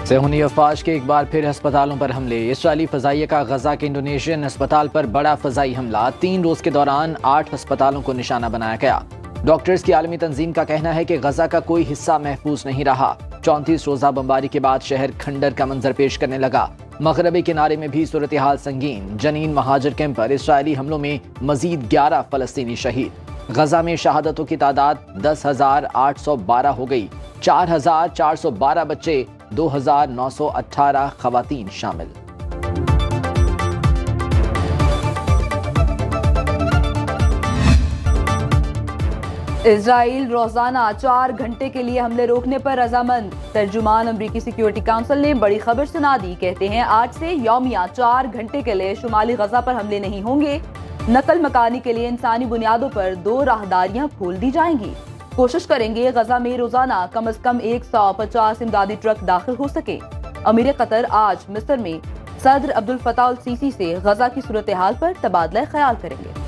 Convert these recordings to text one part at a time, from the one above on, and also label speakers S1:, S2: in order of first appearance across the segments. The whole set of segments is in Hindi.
S1: सेहूनी अफवाज के एक बार फिर अस्पतालों पर हमले। इसराइली फजाइया का गजा के इंडोनेशियन अस्पताल पर बड़ा फजाई हमला। 3 रोज के दौरान 8 अस्पतालों को निशाना बनाया गया। डॉक्टर्स की आलमी तंजीम का कहना है कि गजा का कोई हिस्सा महफूज नहीं रहा। 34 रोजा बमबारी के बाद शहर खंडर का मंजर पेश करने लगा। मगरबी किनारे में भी सूरत हाल संगीन। जनीन महाजर कैंप पर इसराइली हमलों में मजीद 11 फलस्तीनी शहीद। गजा में शहादतों की तादाद 10,812 हो गई। 4,412 बच्चे, 2,918 खवातीन शामिल।
S2: इजराइल रोजाना 4 घंटे के लिए हमले रोकने पर रजामंद। तर्जुमान अमरीकी सिक्योरिटी काउंसिल ने बड़ी खबर सुना दी। कहते हैं आज से यौमिया 4 घंटे के लिए शुमाली गजा पर हमले नहीं होंगे। नकल मकानी के लिए इंसानी बुनियादों पर 2 राहदारियां खोल दी जाएंगी। कोशिश करेंगे गजा में रोजाना कम से कम 150 इमदादी ट्रक दाखिल हो सके। अमीर कतर आज मिस्र में सदर अब्दुल फताह अल सीसी से गजा की सूरत हाल पर तबादला ख्याल करेंगे।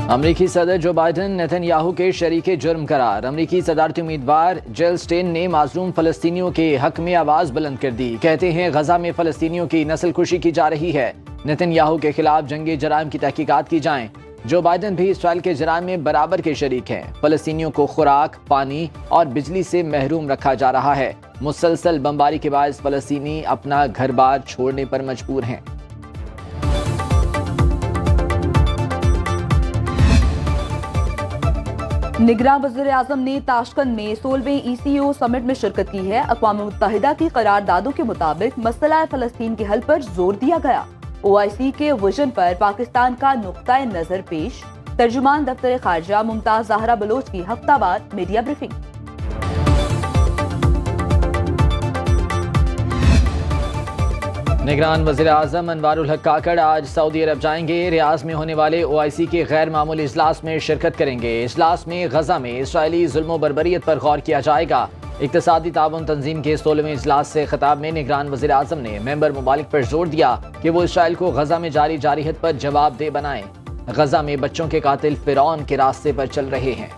S1: अमरीकी सदर जो बाइडन नेतन्याहू के शरीके जुर्म करार। अमरीकी सदारती उम्मीदवार जिल स्टेन ने माजलूम फलस्तीनियों के हक में आवाज बुलंद कर दी। कहते हैं गजा में फलस्तीनियों की नस्ल खुशी की जा रही है। नेतन्याहू के खिलाफ जंगी जराइम की तहकीकात की जाएं। जो बाइडन भी इसराइल के जराइम में बराबर के शरीक हैं। फलस्तीनियों को खुराक, पानी और बिजली से महरूम रखा जा रहा है। मुसलसल बमबारी के बाद फलस्तीनी अपना घर बार छोड़ने पर मजबूर हैं।
S2: निगरान वज़ीर आज़म ने ताशकंद में 16वें ECO समिट में शिरकत की है। अक़वाम मुत्तहिदा की करारदादों के मुताबिक मसला फ़लस्तीन के हल पर जोर दिया गया। OIC के विजन पर पाकिस्तान का नुक्ता नजर पेश। तर्जुमान दफ्तर खारजा मुमताज ज़हरा बलोच की हफ्तावार मीडिया ब्रीफिंग।
S1: निगरान वज़ीर आज़म अनवारुल हक काकड़ आज सऊदी अरब जाएंगे। रियाज में होने वाले OIC के गैर मामूली इजलास में शिरकत करेंगे। इजलास में गजा में इसराइली जुल्म बर्बरियत पर गौर किया जाएगा। इक्तिसादी ताउन तंजीम के 16वें इजलास से खिताब में निगरान वज़ीर आज़म ने मेंबर मुमालिक पर जोर दिया कि वो इसराइल को गजा में जारी जारहियत पर जवाबदेह बनाएं। गजा में बच्चों के कातिल फिरौन के रास्ते पर चल रहे हैं।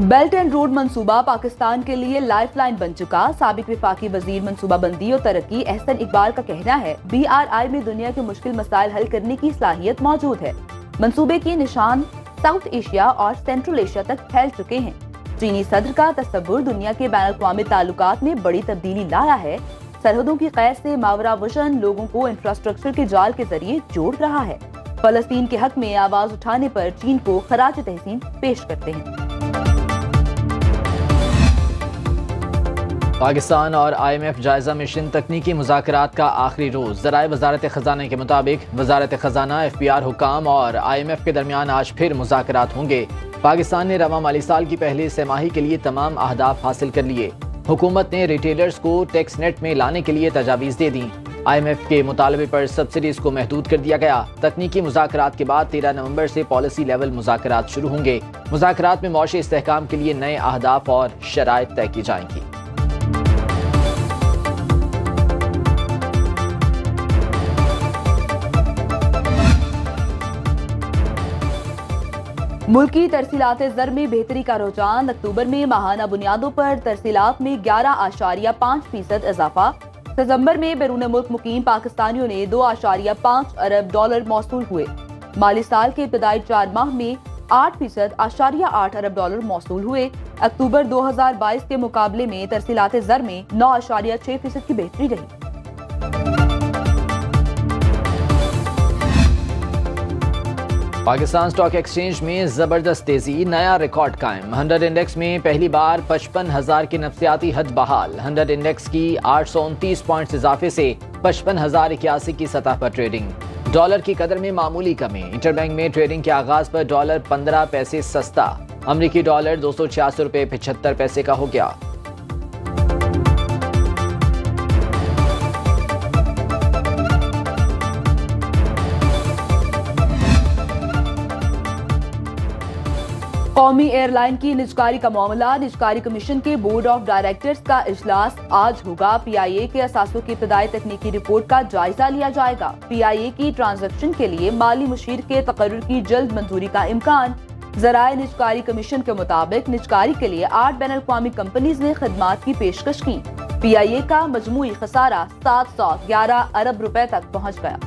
S2: बेल्ट एंड रोड मंसूबा पाकिस्तान के लिए लाइफलाइन बन चुका। साबिक वफाकी वजीर मंसूबाबंदी और तरक्की एहसन इकबाल का कहना है BRI में दुनिया के मुश्किल मसाइल हल करने की सलाहियत मौजूद है। मंसूबे के निशान साउथ एशिया और सेंट्रल एशिया तक फैल चुके हैं। चीनी सदर का तस्वुर दुनिया के बैन अक़वामी ताल्लुकात में बड़ी तब्दीली लाया है। सरहदों की कैद से मावरा वजन लोगों को इंफ्रास्ट्रक्चर के जाल के जरिए जोड़ रहा है। फलस्तीन के हक में आवाज उठाने पर चीन को खराज तहसीन पेश करते हैं।
S1: पाकिस्तान और IMF जायजा मिशन तकनीकी मुज़ाकरात का आखिरी रोज। ज़राए वजारत खजाना के मुताबिक वजारत खजाना, FPR हुकाम और IMF के दरमियान आज फिर मुज़ाकरात होंगे। पाकिस्तान ने रवा माली साल की पहले तिमाही के लिए तमाम अहदाफ हासिल कर लिए। हुकूमत ने रिटेलर्स को टैक्स नेट में लाने के लिए तजावीज़ दे दी। IMF के मुतालबे पर सब्सिडीज को महदूद कर दिया गया। तकनीकी मुज़ाकरात के बाद 13 नवंबर से पॉलिसी लेवल मुज़ाकरात शुरू होंगे। मुज़ाकरात में मौशी इस्तेहकाम के लिए नए अहदाफ और शराइत तय की जाएंगी।
S2: मुल्की तरसीलात ज़र में बेहतरी का रुझान। अक्टूबर में माहाना बुनियादों पर तरसीलात में 11.5% इजाफा। सितंबर में बैरून मुल्क मुकीम पाकिस्तानियों ने $2.5 अरब मौसूल हुए। माली साल के इब्तदाई 4 माह में 8.8 अरब मौसूल हुए। अक्टूबर 2022 के मुकाबले में तरसीलात ज़र में 9.6% की बेहतरी रही।
S1: पाकिस्तान स्टॉक एक्सचेंज में जबरदस्त तेजी, नया रिकॉर्ड कायम। 100 इंडेक्स में पहली बार 55,000 की नफसियाती हद बहाल। 100 इंडेक्स की 829 पॉइंट्स इजाफे से 55,081 की सतह पर ट्रेडिंग। डॉलर की कदर में मामूली कमी। इंटरबैंक में ट्रेडिंग के आगाज पर डॉलर 15 पैसे सस्ता। अमरीकी डॉलर 286 रुपए 75 पैसे का हो गया।
S2: कौमी एयरलाइन की निजकारी का मामला। निजकारी कमीशन के बोर्ड ऑफ डायरेक्टर्स का इजलास आज होगा। PIA के असासों की इब्तदाई तकनीकी रिपोर्ट का जायजा लिया जाएगा। PIA की ट्रांजैक्शन के लिए माली मुशीर के तकर्रुर की जल्द मंजूरी का इम्कान। ज़राए निजकारी कमीशन के मुताबिक निजकारी के लिए 8 बैनुल-अक़वामी कंपनीज ने खिदमात की पेशकश की। PIA का मजमूई खसारा 711 अरब रुपए तक पहुँच गया।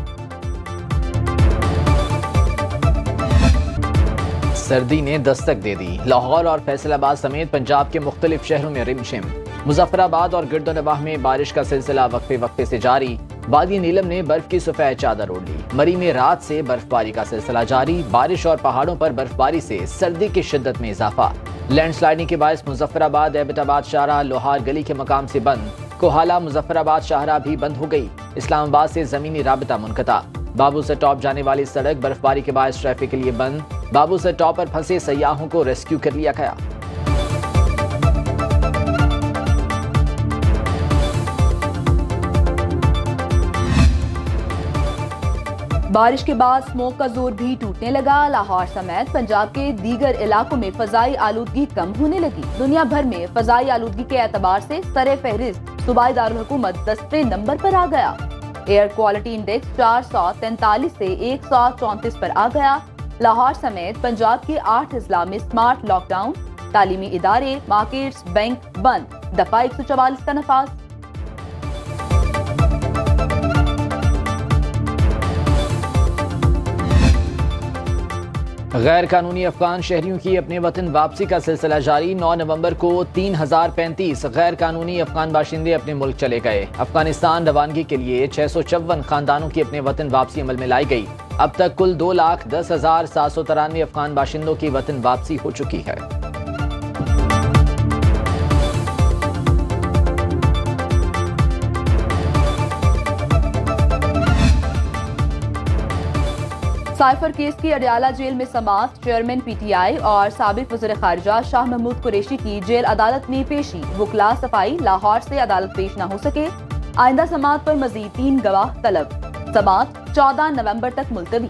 S1: सर्दी ने दस्तक दे दी। लाहौर और फैसलाबाद समेत पंजाब के मुख्तलिफ शहरों में रिमझिम। मुजफ्फराबाद और गिरदोनवाह में बारिश का सिलसिला वक्फे वक्फे से जारी। वादी नीलम ने बर्फ की सफेद चादर ओढ़ ली। मरी में रात से बर्फबारी का सिलसिला जारी। बारिश और पहाड़ों पर बर्फबारी से सर्दी की शिद्दत में इजाफा। लैंडस्लाइडिंग के बायस मुजफ्फराबाद एबटाबाद शाहराह लोहार गली के मकाम से बंद। कोहाला मुजफ्फराबाद शाहराह भी बंद हो गई। इस्लामाबाद से जमीनी राबता मुनक़ता। बाबू से टॉप जाने वाली सड़क बर्फबारी के बायस ट्रैफिक के लिए बंद। बाबू से टॉप पर फंसे सयाहों को रेस्क्यू कर लिया गया।
S2: बारिश के बाद स्मोक का जोर भी टूटने लगा। लाहौर समेत पंजाब के दीगर इलाकों में फजाई आलूदगी कम होने लगी। दुनिया भर में फजाई आलूदगी के एतबार से सरे फहरिस्त सूबाई दारुल हुकूमत 10वें नंबर पर आ गया। एयर क्वालिटी इंडेक्स 443 से 134 पर आ गया। लाहौर समेत पंजाब के 8 अजला में स्मार्ट लॉकडाउन। तालीमी इदारे, मार्केट्स, बैंक बंद। दफा 144 का नफाज।
S1: गैर कानूनी अफगान शहरियों की अपने वतन वापसी का सिलसिला जारी। 9 नवंबर को 3035 गैर कानूनी अफगान बाशिंदे अपने मुल्क चले गए। अफगानिस्तान रवानगी के लिए 654 खानदानों की अपने वतन वापसी अमल में लाई गई। अब तक कुल 2,10,793 अफगान बाशिंदों की वतन वापसी हो चुकी है।
S2: साइफर केस की अडयाला जेल में समाअत। चेयरमैन PTI और साबिक वज़ीर ख़ारिजा शाह महमूद कुरैशी की जेल अदालत में पेशी। वुकला सफाई लाहौर से अदालत पेश न हो सके। आइंदा समाअत पर मजीद 3 गवाह तलब। समाअत 14 नवंबर तक मुलतवी।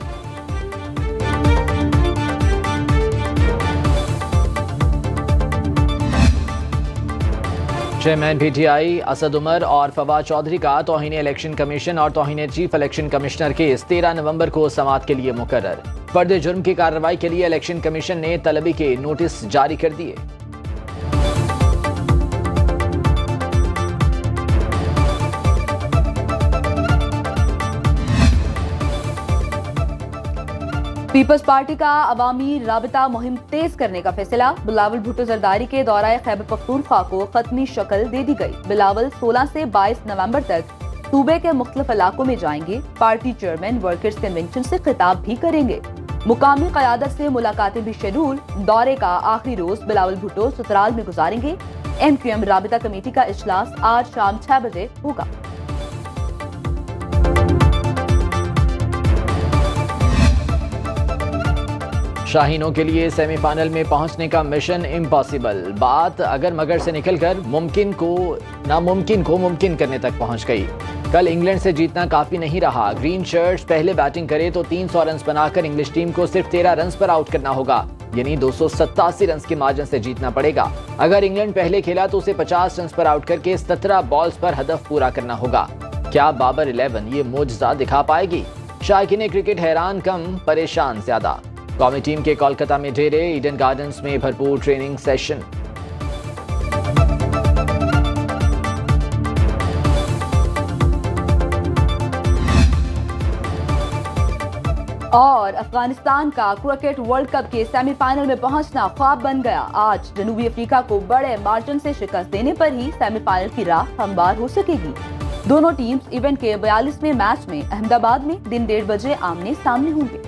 S1: चेयरमैन PTI असद उमर और फवाद चौधरी का तौहीन इलेक्शन कमीशन और तौहीन चीफ इलेक्शन कमिश्नर केस 13 नवंबर को समाअत के लिए मुकर्रर। फर्द जुर्म की कार्रवाई के लिए इलेक्शन कमीशन ने तलबी के नोटिस जारी कर दिए।
S2: पीपल्स पार्टी का अवामी राबता मुहिम तेज करने का फैसला। बिलावल भुट्टो जरदारी के दौराए खैबर पख्तूनख्वा को खत्मी शक्ल दे दी गई। बिलावल 16 से 22 नवंबर तक सूबे के मुख्तलिफ इलाकों में जाएंगे। पार्टी चेयरमैन वर्कर्स कन्वेंशन से खिताब भी करेंगे। मुकामी क़यादत से मुलाकातें भी शेड्यूल। दौरे का आखिरी रोज बिलावल भुट्टो ससुराल में गुजारेंगे। MQM राबता कमेटी का इजलास आज शाम 6 बजे होगा।
S1: शाहीनों के लिए सेमीफाइनल में पहुंचने का मिशन इम्पॉसिबल। बात अगर मगर से निकलकर मुमकिन को मुमकिन करने तक पहुंच गई। कल इंग्लैंड से जीतना काफी नहीं रहा। ग्रीन शर्ट्स पहले बैटिंग करे तो 300 रन बनाकर इंग्लिश टीम को सिर्फ 13 रन पर आउट करना होगा, यानी 287 रन के मार्जिन से जीतना पड़ेगा। अगर इंग्लैंड पहले खेला तो उसे 50 रन पर आउट करके 17 बॉल्स पर हदफ पूरा करना होगा। क्या बाबर 11 ये मोजज़ा दिखा पाएगी? शायकीन क्रिकेट हैरान कम परेशान ज्यादा। कौमी टीम के कोलकाता में डेरे। ईडन गार्डन्स में भरपूर ट्रेनिंग सेशन।
S2: और अफगानिस्तान का क्रिकेट वर्ल्ड कप के सेमीफाइनल में पहुंचना ख्वाब बन गया। आज जनूबी अफ्रीका को बड़े मार्जिन से शिकस्त देने पर ही सेमीफाइनल की राह हमवार हो सकेगी। दोनों टीम्स इवेंट के 42वें मैच में अहमदाबाद में दिन 1:30 बजे आमने सामने होंगे।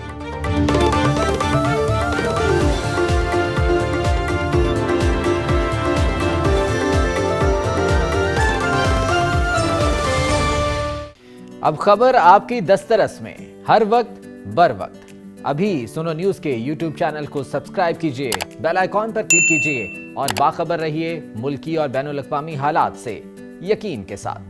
S1: अब खबर आपकी दस्तरस में, हर वक्त बर वक्त। अभी सुनो न्यूज के YouTube चैनल को सब्सक्राइब कीजिए, बेल आइकॉन पर क्लिक कीजिए और बाखबर रहिए मुल्की और बैनुल अक़वामी हालात से यकीन के साथ।